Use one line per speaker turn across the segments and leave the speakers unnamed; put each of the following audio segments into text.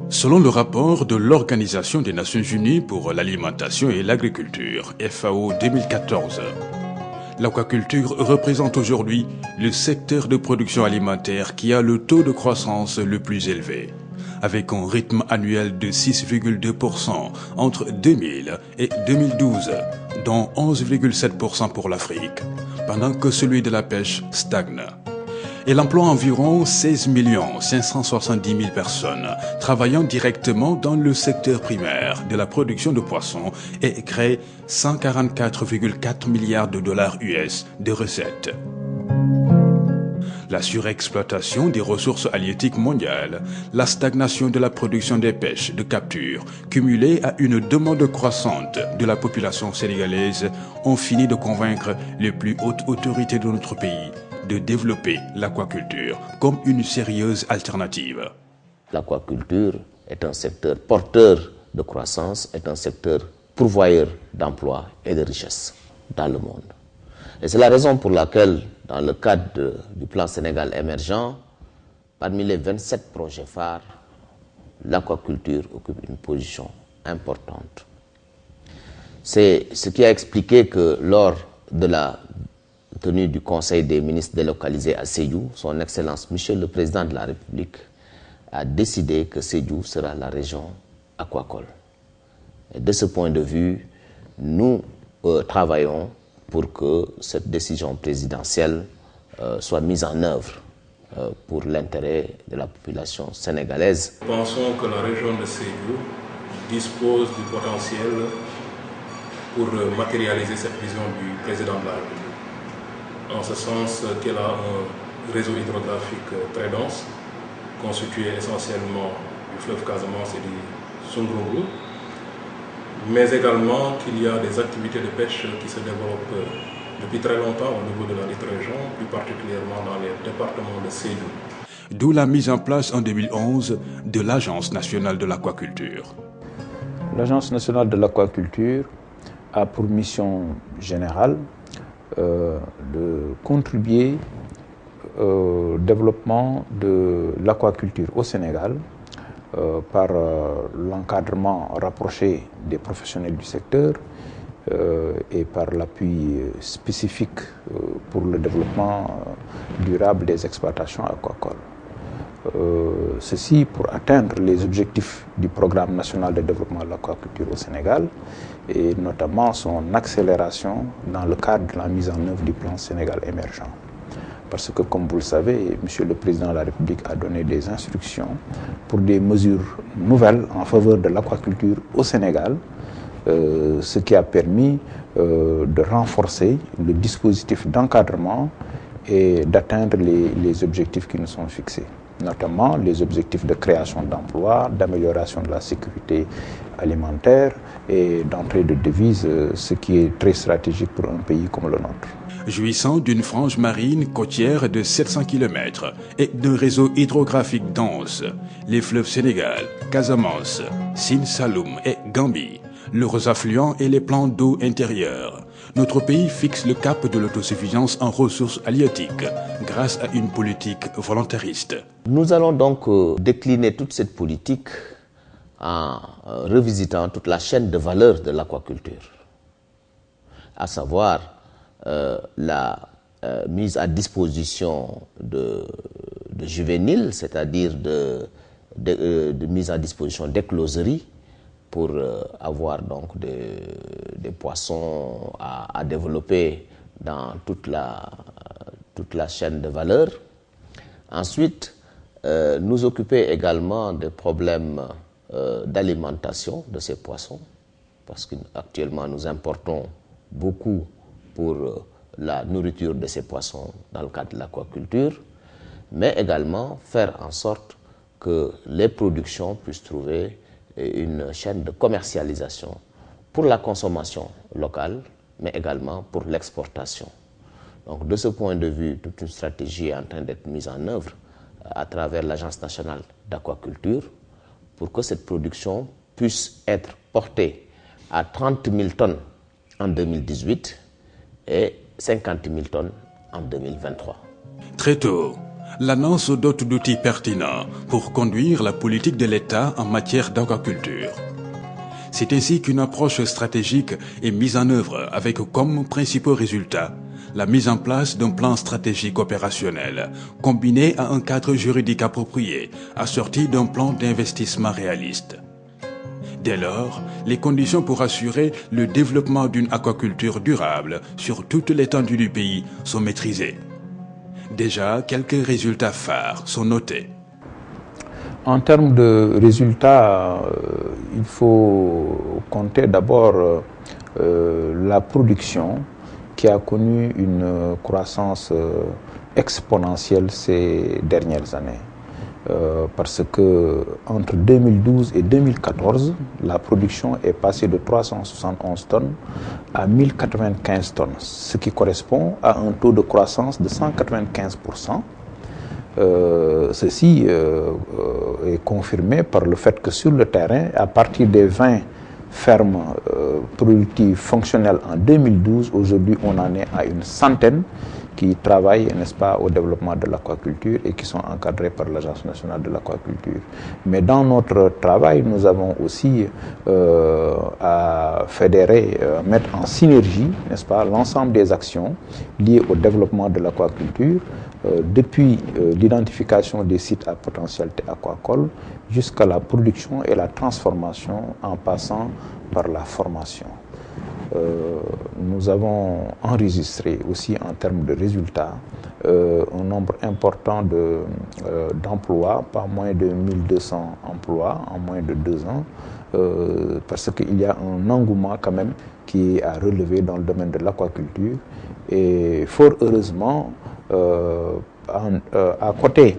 Selon le rapport de l'Organisation des Nations Unies pour l'alimentation et l'agriculture, FAO 2014, l'aquaculture représente aujourd'hui le secteur de production alimentaire qui a le taux de croissance le plus élevé, avec un rythme annuel de 6,2% entre 2000 et 2012, dont 11,7% pour l'Afrique, pendant que celui de la pêche stagne. Elle emploie environ 16 570 000 personnes travaillant directement dans le secteur primaire de la production de poissons et crée 144,4 milliards de dollars US de recettes. La surexploitation des ressources halieutiques mondiales, la stagnation de la production des pêches de capture, cumulée à une demande croissante de la population sénégalaise, ont fini de convaincre les plus hautes autorités de notre pays de développer l'aquaculture comme une sérieuse alternative.
L'aquaculture est un secteur porteur de croissance, est un secteur pourvoyeur d'emplois et de richesses dans le monde. Et c'est la raison pour laquelle, dans le cadre du plan Sénégal émergent, parmi les 27 projets phares, l'aquaculture occupe une position importante. C'est ce qui a expliqué que lors de la tenue du Conseil des ministres délocalisé à Sédhiou, son Excellence Monsieur le Président de la République a décidé que Sédhiou sera la région aquacole. Et de ce point de vue, nous travaillons pour que cette décision présidentielle soit mise en œuvre pour l'intérêt de la population sénégalaise.
Nous pensons que la région de Sédhiou dispose du potentiel pour matérialiser cette vision du président de la République. En ce sens qu'elle a un réseau hydrographique très dense, constitué essentiellement du fleuve Casamance et du Sundrougou, mais également qu'il y a des activités de pêche qui se développent depuis très longtemps au niveau de la dite région, plus particulièrement dans les départements de Sédhiou.
D'où la mise en place en 2011 de l'Agence nationale de l'aquaculture.
L'Agence nationale de l'aquaculture a pour mission générale de contribuer au développement de l'aquaculture au Sénégal par l'encadrement rapproché des professionnels du secteur et par l'appui spécifique pour le développement durable des exploitations aquacoles. Ceci pour atteindre les objectifs du Programme national de développement de l'aquaculture au Sénégal et notamment son accélération dans le cadre de la mise en œuvre du plan Sénégal émergent. Parce que, comme vous le savez, Monsieur le Président de la République a donné des instructions pour des mesures nouvelles en faveur de l'aquaculture au Sénégal, ce qui a permis de renforcer le dispositif d'encadrement et d'atteindre les objectifs qui nous sont fixés, notamment les objectifs de création d'emplois, d'amélioration de la sécurité alimentaire et d'entrée de devises, ce qui est très stratégique pour un pays comme le nôtre.
Jouissant d'une frange marine côtière de 700 km et d'un réseau hydrographique dense, les fleuves Sénégal, Casamance, Sine Saloum et Gambie, leurs affluents et les plans d'eau intérieurs, notre pays fixe le cap de l'autosuffisance en ressources halieutiques grâce à une politique volontariste.
Nous allons donc décliner toute cette politique en revisitant toute la chaîne de valeur de l'aquaculture, à savoir la mise à disposition de juvéniles, c'est-à-dire de mise à disposition d'écloseries pour avoir donc des poissons à développer dans toute la chaîne de valeur. Ensuite, nous occuper également des problèmes d'alimentation de ces poissons, parce qu'actuellement nous importons beaucoup pour la nourriture de ces poissons dans le cadre de l'aquaculture, mais également faire en sorte que les productions puissent trouver une chaîne de commercialisation pour la consommation locale, mais également pour l'exportation. Donc de ce point de vue, toute une stratégie est en train d'être mise en œuvre à travers l'Agence nationale d'aquaculture pour que cette production puisse être portée à 30 000 tonnes en 2018 et 50 000 tonnes en 2023.
Très tôt, l'ANA se dote d'outils pertinents pour conduire la politique de l'État en matière d'aquaculture. C'est ainsi qu'une approche stratégique est mise en œuvre avec comme principaux résultats la mise en place d'un plan stratégique opérationnel combiné à un cadre juridique approprié, assorti d'un plan d'investissement réaliste. Dès lors, les conditions pour assurer le développement d'une aquaculture durable sur toute l'étendue du pays sont maîtrisées. Déjà, quelques résultats phares sont notés.
En termes de résultats, il faut compter d'abord la production qui a connu une croissance exponentielle ces dernières années. Parce que entre 2012 et 2014, la production est passée de 371 tonnes à 1095 tonnes, ce qui correspond à un taux de croissance de 195%. Ceci est confirmé par le fait que sur le terrain, à partir des 20 fermes productives fonctionnelles en 2012, aujourd'hui on en est à une centaine qui travaillent, n'est-ce pas, au développement de l'aquaculture et qui sont encadrés par l'Agence nationale de l'aquaculture. Mais dans notre travail, nous avons aussi à fédérer, mettre en synergie, n'est-ce pas, l'ensemble des actions liées au développement de l'aquaculture, depuis l'identification des sites à potentialité aquacole jusqu'à la production et la transformation en passant par la formation. Nous avons enregistré aussi en termes de résultats un nombre important d'emplois, pas moins de 1200 emplois en moins de 2 ans, parce qu'il y a un engouement quand même qui est à relever dans le domaine de l'aquaculture. Et fort heureusement, à côté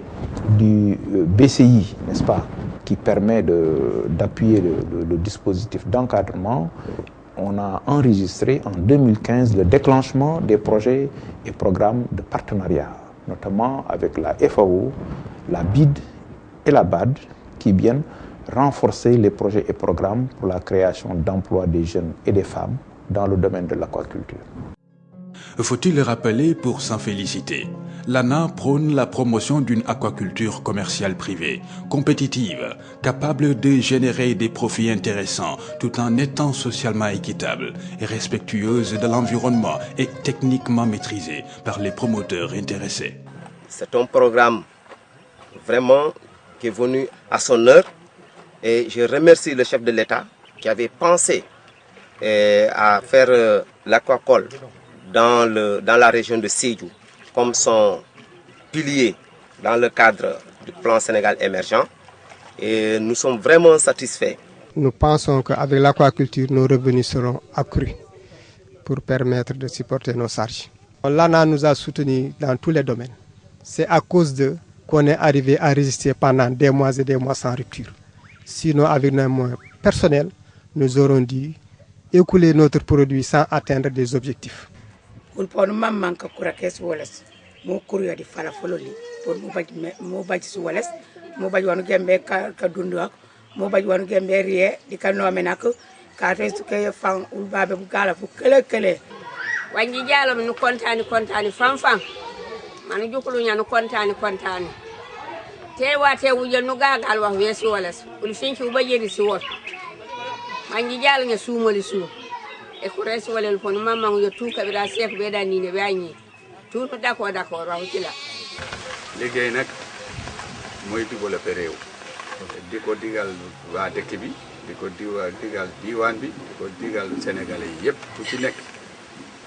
du BCI, n'est-ce pas, qui permet d'appuyer le dispositif d'encadrement, on a enregistré en 2015 le déclenchement des projets et programmes de partenariat, notamment avec la FAO, la BID et la BAD, qui viennent renforcer les projets et programmes pour la création d'emplois des jeunes et des femmes dans le domaine de l'aquaculture.
Faut-il rappeler pour s'en féliciter, l'ANA prône la promotion d'une aquaculture commerciale privée, compétitive, capable de générer des profits intéressants tout en étant socialement équitable et respectueuse de l'environnement et techniquement maîtrisée par les promoteurs intéressés.
C'est un programme vraiment qui est venu à son heure et je remercie le chef de l'État qui avait pensé à faire l'aquacole dans la région de Sédhiou comme son pilier dans le cadre du plan Sénégal émergent et nous sommes vraiment satisfaits.
Nous pensons qu'avec l'aquaculture, nos revenus seront accrus pour permettre de supporter nos charges. L'ANA nous a soutenus dans tous les domaines. C'est à cause d'eux qu'on est arrivé à résister pendant des mois et des mois sans rupture. Sinon, avec nos moyens personnels, nous aurons dû écouler notre produit sans atteindre des objectifs.
mo kuriyo di fala fololi pour mo baji su wales mo baji wonu gembe ka dundu ak mo baji wonu gembe riye di ka no menak ka to su ke fan ulbabe bu gala fu kele kele wanji jalo mi kontani fam man jukulu nyanu kontani te wate wujel no gagal wax wesu wales ul finci u bajeri si wot manji jalo nya sumoli su e ko res walel fon mamma yo tu ka bira sek be dani ne be anyi tout d'accord wax ci la
liggéey nag mooy développer réew di ko digal waa dëkk bi di ko digal diwaan bi di ko digal sénégalais yi yëpp ku ci nekk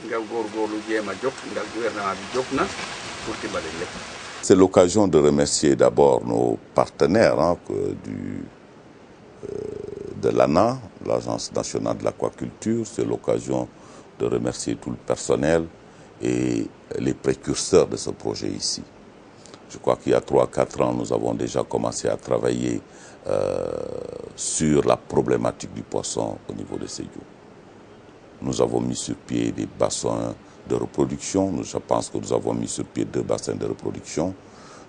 nga góorgóorlu jéem a jóg ndax gouvernement bi jóg na pour dimbale lépp.
C'est l'occasion de remercier d'abord nos partenaires de l'ANA, l'Agence nationale de l'aquaculture. C'est l'occasion de remercier tout le personnel et les précurseurs de ce projet ici. Je crois qu'il y a 3-4 ans, nous avons déjà commencé à travailler sur la problématique du poisson au niveau de Sédhiou. Nous avons mis sur pied des bassins de reproduction. Je pense que nous avons mis sur pied 2 bassins de reproduction,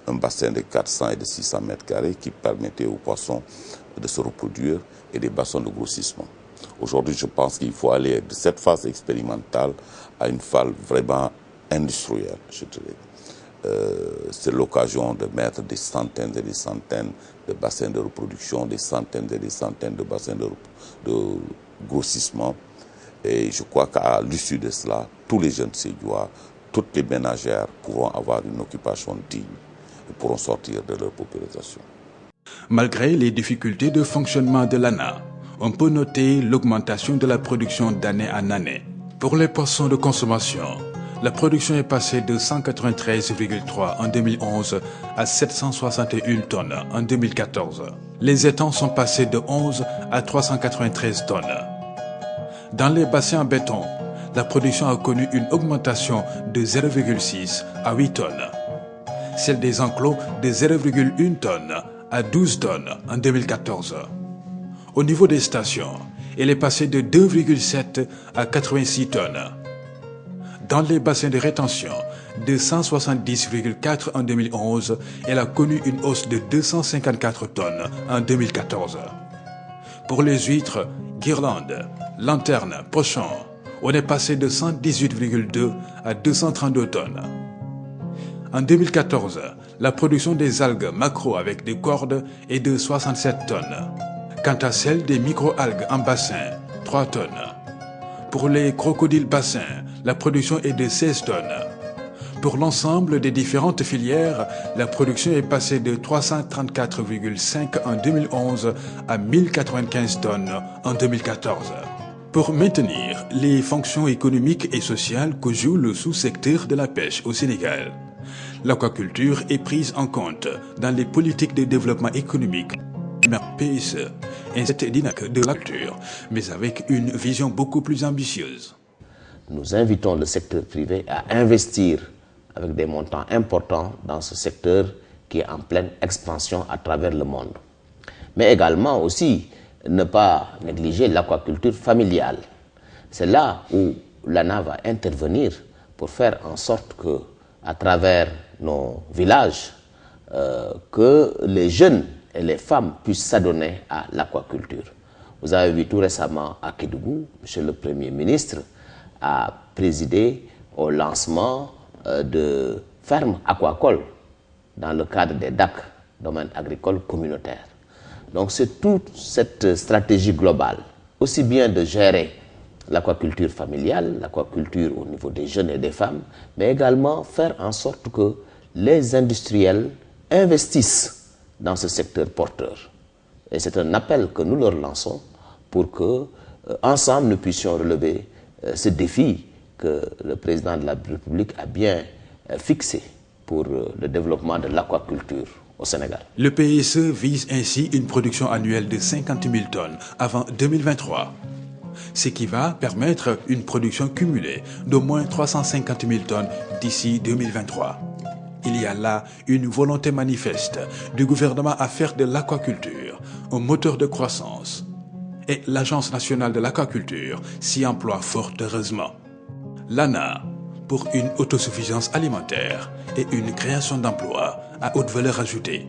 un bassin de 400 et de 600 mètres carrés qui permettait aux poissons de se reproduire et des bassins de grossissement. Aujourd'hui, je pense qu'il faut aller de cette phase expérimentale à une phase vraiment industrielle, je dirais. c'est l'occasion de mettre des centaines et des centaines de bassins de reproduction, des centaines et des centaines de bassins de grossissement. Et je crois qu'à l'issue de cela, tous les jeunes Sédhiouas, toutes les ménagères pourront avoir une occupation digne et pourront sortir de leur paupérisation.
Malgré les difficultés de fonctionnement de l'ANA, on peut noter l'augmentation de la production d'année en année. Pour les poissons de consommation, la production est passée de 193,3 en 2011 à 761 tonnes en 2014. Les étangs sont passés de 11 à 393 tonnes. Dans les bassins en béton, la production a connu une augmentation de 0,6 à 8 tonnes. Celle des enclos de 0,1 tonne à 12 tonnes en 2014. Au niveau des stations, elle est passée de 2,7 à 86 tonnes. Dans les bassins de rétention, de 170,4 en 2011, elle a connu une hausse de 254 tonnes en 2014. Pour les huîtres, guirlandes, lanternes, pochons, on est passé de 118,2 à 232 tonnes. En 2014, la production des algues macro avec des cordes est de 67 tonnes. Quant à celle des micro-algues en bassin, 3 tonnes. Pour les crocodiles bassins, la production est de 16 tonnes. Pour l'ensemble des différentes filières, la production est passée de 334,5 en 2011 à 1095 tonnes en 2014. Pour maintenir les fonctions économiques et sociales que joue le sous-secteur de la pêche au Sénégal, l'aquaculture est prise en compte dans les politiques de développement économique, PSE, et cette dynamique de la culture, mais avec une vision beaucoup plus ambitieuse.
Nous invitons le secteur privé à investir avec des montants importants dans ce secteur qui est en pleine expansion à travers le monde. Mais également aussi ne pas négliger l'aquaculture familiale. C'est là où l'ANA va intervenir pour faire en sorte que, à travers nos villages, que les jeunes et les femmes puissent s'adonner à l'aquaculture. Vous avez vu tout récemment à Kédougou, M. le Premier ministre a présidé au lancement de fermes aquacoles dans le cadre des DAC, domaines agricoles communautaires. Donc c'est toute cette stratégie globale, aussi bien de gérer l'aquaculture familiale, l'aquaculture au niveau des jeunes et des femmes, mais également faire en sorte que les industriels investissent dans ce secteur porteur. Et c'est un appel que nous leur lançons pour que, ensemble, nous puissions relever ce défi que le président de la République a bien fixé pour le développement de l'aquaculture au Sénégal.
Le PSE vise ainsi une production annuelle de 50 000 tonnes avant 2023, ce qui va permettre une production cumulée d'au moins 350 000 tonnes d'ici 2023. Il y a là une volonté manifeste du gouvernement à faire de l'aquaculture un moteur de croissance. Et l'Agence nationale de l'aquaculture s'y emploie fort heureusement. L'ANA, pour une autosuffisance alimentaire et une création d'emplois à haute valeur ajoutée.